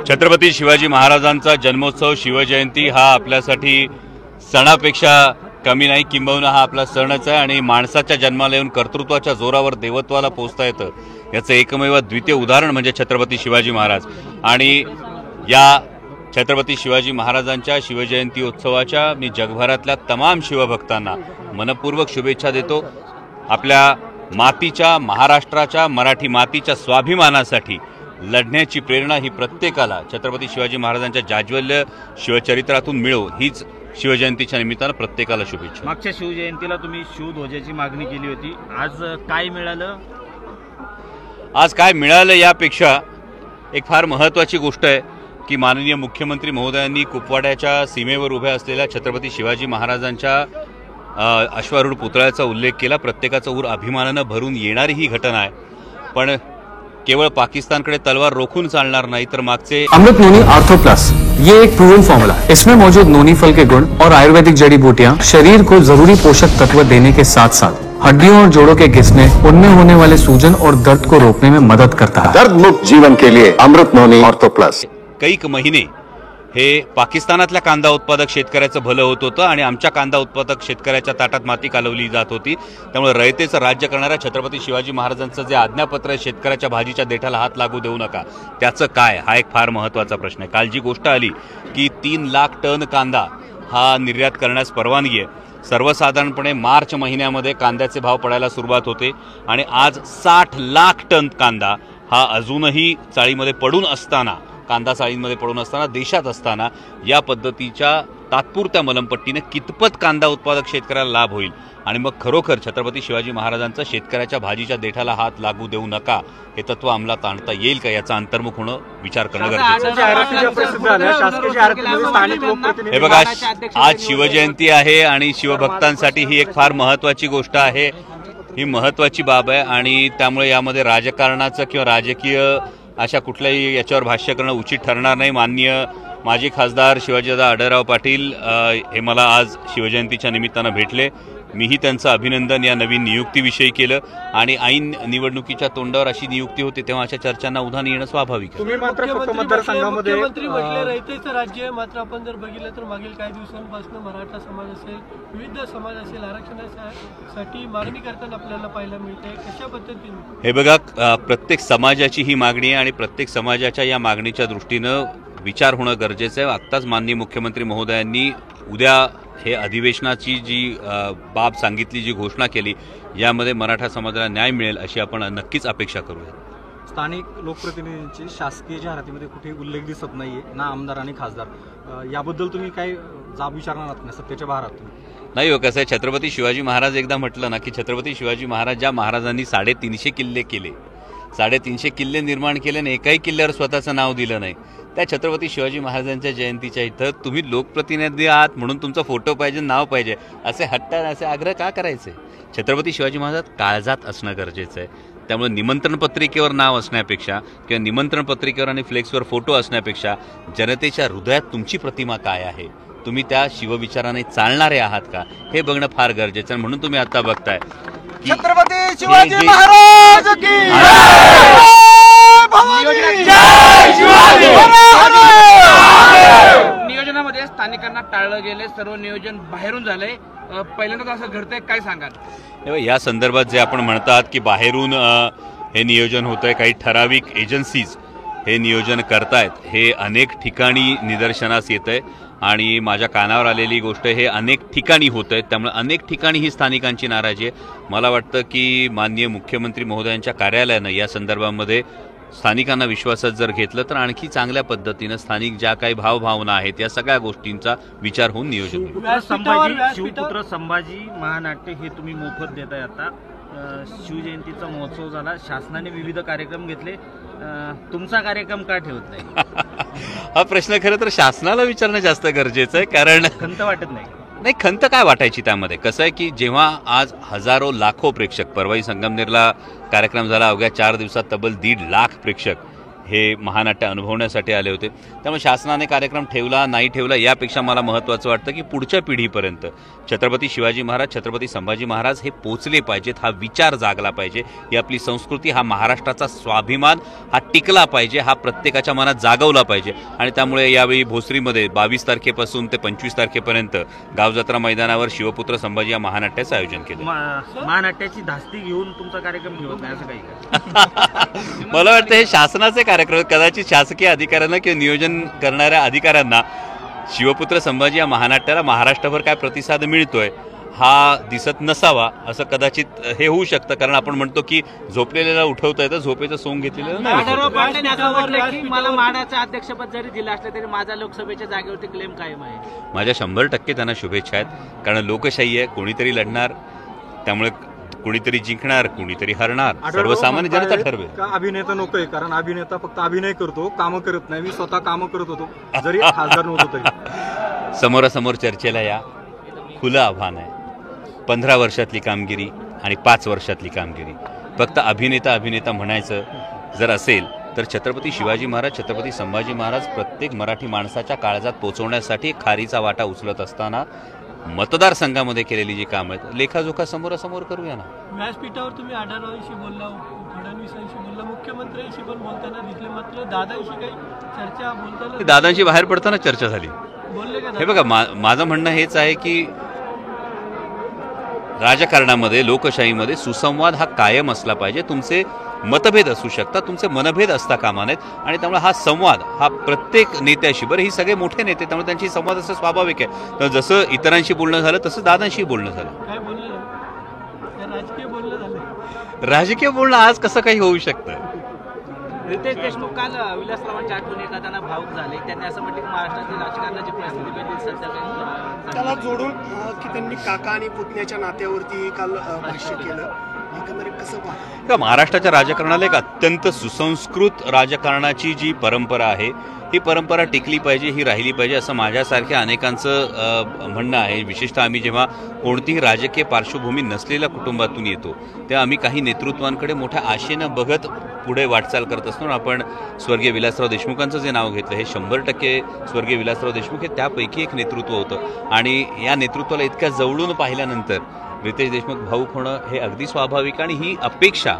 छत्रपती शिवाजी महाराजांचा जन्मोत्सव शिवजयंती हा आपल्यासाठी सणापेक्षा कमी नाही, किंबहुना हा आपला सणच आहे आणि माणसाच्या जन्माला येऊन कर्तृत्वाच्या जोरावर देवत्वाला पोहोचता येतं याचं एकमेव द्वितीय उदाहरण म्हणजे छत्रपती शिवाजी महाराज। आणि या छत्रपती शिवाजी महाराजांच्या शिवजयंती उत्सवाच्या मी जगभरातल्या तमाम शिवभक्तांना मनपूर्वक शुभेच्छा देतो। आपल्या मातीच्या, महाराष्ट्राच्या, मराठी मातीच्या स्वाभिमानासाठी लढण्याची प्रेरणा ही प्रत्येकाला छत्रपती शिवाजी महाराजांच्या जाज्वल्य शिवचरित्रातून मिळो हीच शिवजयंतीच्या निमित्तानं प्रत्येकाला शुभेच्छा। मागच्या शिवजयंतीला तुम्ही शिवध्वजाची मागणी केली होती, आज काय मिळालं? आज काय मिळालं यापेक्षा एक फार महत्त्वाची गोष्ट आहे की माननीय मुख्यमंत्री महोदयांनी कुपवाड्याच्या सीमेवर उभ्या असलेल्या छत्रपती शिवाजी महाराजांच्या अश्वारूढ पुतळ्याचा उल्लेख केला। प्रत्येकाचा ऊर अभिमानानं भरून येणारी ही घटना आहे, पण केवळ पाकिस्तानकडे तलवार रोखून चालणार नाही तर मागचे अमृत नोनी आर्थो प्लस ये एक प्रूवन फॉर्मूला, इसमें मौजूद नोनी फल के गुण और आयुर्वेदिक जड़ी बूटियां शरीर को जरूरी पोषक तत्व देने के साथ साथ हड्डियों और जोड़ों के घिसने, उनमें होने वाले सूजन और दर्द को रोकने में मदद करता है। दर्द मुक्त जीवन के लिए अमृत नोनी आर्थो प्लस। कैक महिने हे पाकिस्तानातल्या कांदा उत्पादक शेतकऱ्याचं भलं होत होतं आणि आमच्या कांदा उत्पादक शेतकऱ्याच्या ताटात माती कालवली जात होती। त्यामुळे रयतेचं राज्य करणाऱ्या छत्रपती शिवाजी महाराजांचं जे आज्ञापत्र आहे, शेतकऱ्याच्या भाजीच्या देठाला हात लागू देऊ नका, त्याचं काय, हा एक फार महत्त्वाचा प्रश्न आहे। काल जी गोष्ट आली की 3 लाख टन कांदा हा निर्यात करण्यास परवानगी आहे। सर्वसाधारणपणे मार्च महिन्यामध्ये कांद्याचे भाव पडायला सुरुवात होते आणि आज 60 लाख टन कांदा हा अजूनही चाळीमध्ये पडून असताना, कांदा चाळींमध्ये पडून असताना, देशात असताना या पद्धतीच्या तात्पुरत्या मलमपट्टीने कितपत कांदा उत्पादक शेतकऱ्याला लाभ होईल आणि मग खरोखर छत्रपती शिवाजी महाराजांचं शेतकऱ्याच्या भाजीच्या देठाला हात लागू देऊ नका हे तत्व अंमलात आणता येईल का याचा अंतर्मुख होणं, विचार करणं गरजेचं आहे। हे बघा, आज शिवजयंती आहे आणि शिवभक्तांसाठी ही एक फार महत्त्वाची गोष्ट आहे, ही महत्त्वाची बाब आहे आणि त्यामुळे यामध्ये राजकारणाचं किंवा राजकीय अशा कुठल्याही याच्यावर भाष्य करणं उचित ठरणार नाही। माननीय माजी खासदार शिवाजीदादा आढळराव पाटील हे मला आज शिवजयंतीच्या निमित्तानं भेटले। मीही त्यांचं अभिनंदन या नवीन नियुक्तीविषयी केलं आणि ऐन निवडणुकीच्या तोंडावर अशी नियुक्ती होती तेव्हा अशा चर्चांना उधाण येणं स्वाभाविक आहे। तुम्ही मात्र फक्त मतदारसंघामध्ये मुख्यमंत्री म्हटले रयतेचं राज्य आहे, मात्र आपण जर बघितलं तर मागील काही दिवसांपासून मराठा समाज असेल, विविध समाज असेल, आरक्षणासाठी मागणी करताना आपल्याला पाहायला मिळते, कशा पद्धतीने? हे बघा, प्रत्येक समाजाची ही मागणी आहे आणि प्रत्येक समाजाच्या या मागणीच्या दृष्टीनं विचार होणं गरजेचं आहे। आत्ताच माननीय मुख्यमंत्री महोदयांनी उद्या हे अधिवेशनाची जी बाब सांगितली, जी घोषणा केली, यामध्ये मराठा समाजाला न्याय मिळेल अशी आपण नक्कीच अपेक्षा करूया। स्थानिक लोकप्रतिनिधींची शासकीय जाहिरातीमध्ये कुठे उल्लेख दिसत नाहीये, ना आमदार आणि खासदार, याबद्दल तुम्ही काय जाब विचारणार आहात ना सत्तेच्या भारात? नाही हो, कसं आहे, छत्रपती शिवाजी महाराज एकदा म्हटलं ना की छत्रपती शिवाजी महाराज ज्या महाराजांनी 350 किल्ले केले, 350 किल्ले निर्माण केले आणि एकाही किल्ल्यावर स्वतःचं नाव दिलं नाही, त्या छत्रपती शिवाजी महाराजांच्या जयंतीच्या इथं तुम्ही लोकप्रतिनिधी आहात म्हणून तुमचा फोटो पाहिजे, नाव पाहिजे, असे हट्ट, असे आग्रह का करायचे? छत्रपती शिवाजी महाराज काळजात असणं गरजेचं आहे। त्यामुळे निमंत्रण पत्रिकेवर नाव असण्यापेक्षा किंवा निमंत्रण पत्रिकेवर आणि फ्लेक्सवर फोटो असण्यापेक्षा जनतेच्या हृदयात तुमची प्रतिमा काय आहे, तुम्ही त्या शिवविचाराने चालणारे आहात का, हे बघणं फार गरजेचं आहे। म्हणून तुम्ही आता बघताय छत्रपती शिवाजी महाराज की नियोजनामध्ये स्थानिकांना टाळलं गेले, सर्व नियोजन बाहेरून झालंय, पहिल्यांदाच असं घडतंय, काय सांगाल? या संदर्भात जे आपण म्हणतात की बाहेरून हे नियोजन होतंय, काही ठराविक एजन्सीज हे नियोजन करतायत, हे अनेक ठिकाणी निदर्शनास येतंय आणि माझ्या कानावर आलेली गोष्ट हे अनेक ठिकाणी होत आहे। त्यामुळे अनेक ठिकाणी ही स्थानिकांची नाराजी आहे। मला वाटतं की माननीय मुख्यमंत्री महोदयांच्या कार्यालयानं या संदर्भामध्ये स्थानिकांना विश्वासात जर घेतलं तर आणखी चांगल्या पद्धतीनं स्थानिक ज्या काही भावभावना आहेत या सगळ्या गोष्टींचा विचार होऊन नियोजन होईल। शिवपुत्र संभाजी महानाट्य हे तुम्ही मोफत देताय। आता शिवजयंतीचा महोत्सव झाला, शासनाने विविध कार्यक्रम घेतले, तुमचा कार्यक्रम का ठेवत नाही? हा प्रश्न खरं तर शासनाला विचारणं जास्त गरजेचं आहे, कारण खंत वाटत नाही? नाही, खंत काय वाटायची त्यामध्ये? कसं आहे की जेव्हा आज हजारो लाखो प्रेक्षक, परवाई संगमनेरला कार्यक्रम झाला, अवघ्या 4 दिवसात तब्बल 1.5 लाख प्रेक्षक हे महानाट्य अनुभवण्यासाठी आले होते. त्यामुळे शासनाने कार्यक्रम ठेवला नाही ठेवला यापेक्षा मला महत्त्वाचं वाटतं की पुढच्या पिढीपर्यंत छत्रपती शिवाजी महाराज, छत्रपती संभाजी महाराज हे पोचले पाहिजेत, हा विचार जागला पाहिजे, ही आपली संस्कृती, हा महाराष्ट्राचा स्वाभिमान हा टिकला पाहिजे, हा प्रत्येकाच्या मनात जागवला पाहिजे. आणि त्यामुळे यावेळी भोसरीमध्ये 22 तारखेपासून ते 25 तारखेपर्यंत गावजत्रा मैदानावर शिवपुत्र संभाजी या महानाट्याचं आयोजन केलं. महानाट्याची धास्ती घेऊन तुमचा कार्यक्रम ठेवत नाही असं काही का? मला वाटतं हे शासनाचे कार्यक्रम, कदाचित शासकीय अधिकाऱ्यांना किंवा नियोजन करणाऱ्या अधिकाऱ्यांना शिवपुत्र संभाजी या महानाट्याला महाराष्ट्रभर काय प्रतिसाद मिळतोय हा दिसत नसावा, असं कदाचित हे होऊ शकतं. कारण आपण म्हणतो की झोपलेल्याला उठवता येतं, झोपेचं सोंग घेतलेलं नाही. आढळराव पाटलांनी असं म्हटलं की मला मानाचं अध्यक्षपद जरी दिलं असलं तरी माझा लोकसभेच्या जागेवरती क्लेम कायम आहे. माझ्या 100% त्यांना शुभेच्छा आहेत. कारण लोकशाही आहे, कोणीतरी लढणार, त्यामुळे कुणीतरी जिंकणार, कुणीतरी हरणार, सर्वसामान्य जनता ठरवेल. का अभिनेता नकोय? कारण अभिनेता फक्त अभिनय करतो, कामं करत नाही. मी स्वतः कामं करत होतो जरी खासदार नव्हतो तरी. समोरासमोर चर्चेला या, खुलं आव्हान आहे. 15 वर्षातली कामगिरी आणि 5 वर्षातली कामगिरी. फक्त अभिनेता म्हणायचं जर असेल तर छत्रपती शिवाजी महाराज, छत्रपती संभाजी महाराज प्रत्येक मराठी माणसाच्या काळजात पोहोचवण्यासाठी खारीचा वाटा उचलत असताना मतदारसंघामध्ये केलेली जी कामं आहेत, लेखाजोखा समोरासमोर करूया ना. व्यासपीठावर तुम्ही आढळरावांशी बोलला, फडणवीसांशी बोलला, मुख्यमंत्र्यांशी पण बोलताना दिसले, मात्र दादांशी काही चर्चा बोलताना दादांशी बाहेर पडताना चर्चा झाली. बोलले का? हे बघा, माझं म्हणणं हेच आहे की राजकारणामध्ये, लोकशाहीमध्ये सुसंवाद हा कायम असला पाहिजे. तुमचे मतभेद असू शकतात, तुमचे मनभेद असता कामा नयेत. आणि त्यामुळे हा संवाद हा प्रत्येक नेत्याशी, बरं ही सगळे मोठे नेते त्यामुळे त्यांची संवाद असं स्वाभाविक आहे. तर जसं इतरांशी बोलणं झालं तसं दादांशी बोलणं झालं. काय बोललं? राजकीय बोलणं झालं. राजकीय बोलणं आज कसं काही होऊ शकतं? रितेश देशमुख काल विलासरावांच्या आठवणी एखाद्याला भावूक झाले. त्यांनी असं म्हटलं की महाराष्ट्रातील राजकारणाची परिस्थिती बदलली सध्या काही. त्याला जोडून की त्यांनी काका आणि पुतण्याच्या नात्यावरती काल भाष्य केलं. एकंदरीत कसं पाहता? महाराष्ट्राच्या राजकारणाला एक अत्यंत सुसंस्कृत राजकारणाची जी परंपरा आहे, ही परंपरा टिकली पाहिजे, ही राहिली पाहिजे असं माझ्यासारख्या अनेकांचं म्हणणं आहे. विशेषतः आम्ही जेव्हा कोणतीही राजकीय पार्श्वभूमी नसलेल्या कुटुंबातून येतो तेव्हा आम्ही काही नेतृत्वांकडे मोठ्या आशेनं बघत पुढे वाटचाल करत असतो. आपण स्वर्गीय विलासराव देशमुखांचं जे नाव घेतलं, हे 100% स्वर्गीय विलासराव देशमुख हे त्यापैकी एक नेतृत्व होतं. आणि या नेतृत्वाला इतक्या जवळून पाहिल्यानंतर रितेश देशमुख भाऊक होणं हे अगदी स्वाभाविक. आणि ही अपेक्षा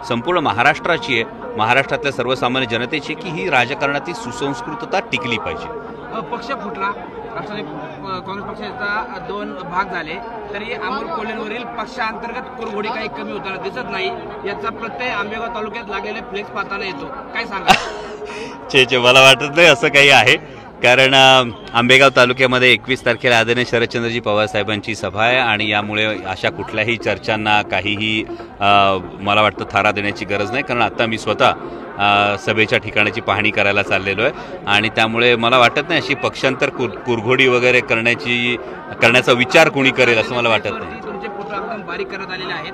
संपूर्ण महाराष्ट्राची आहे, महाराष्ट्रातल्या सर्वसामान्य जनतेची, की ही राजकारणातील सुसंस्कृतता टिकली पाहिजे. पक्ष फुटला, राष्ट्रवादी काँग्रेस पक्षाचा 2 भाग झाले, तरी अमोल कोल्हेंवरील पक्षांतर्गत कुरघोडी काही कमी होताना दिसत नाही. याचा प्रत्यय आंबेगाव तालुक्यात लागलेले फ्लेक्स पाहताना येतो. काय सांगा? मला वाटत नाही असं काही आहे. कारण आंबेगाव तालुक्यामध्ये 21 तारखेला आदरणीय शरदचंद्रजी पवार साहेबांची सभा आहे. आणि यामुळे अशा कुठल्याही चर्चांना काहीही मला वाटतं थारा देण्याची गरज नाही. कारण आता मी स्वतः सभेच्या ठिकाणाची पाहणी करायला चाललेलो आहे. आणि त्यामुळे मला वाटत नाही अशी पक्षांतर कुरघोडी वगैरे करण्याचा विचार कोणी करेल असं मला वाटत नाही. तुमचे फोटो एकदम बारीक करत आलेले आहेत.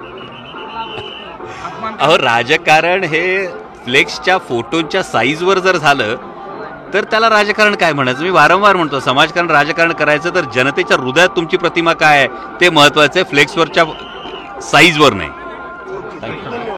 अहो, राजकारण हे फ्लेक्सच्या फोटोच्या साईजवर जर झालं तर त्याला राजकारण काय म्हणायचं? मी वारंवार म्हणतो, समाजकारण राजकारण करायचं तर जनतेच्या हृदयात तुमची प्रतिमा काय आहे ते महत्वाचं आहे, फ्लेक्सवरच्या साईजवर नाही.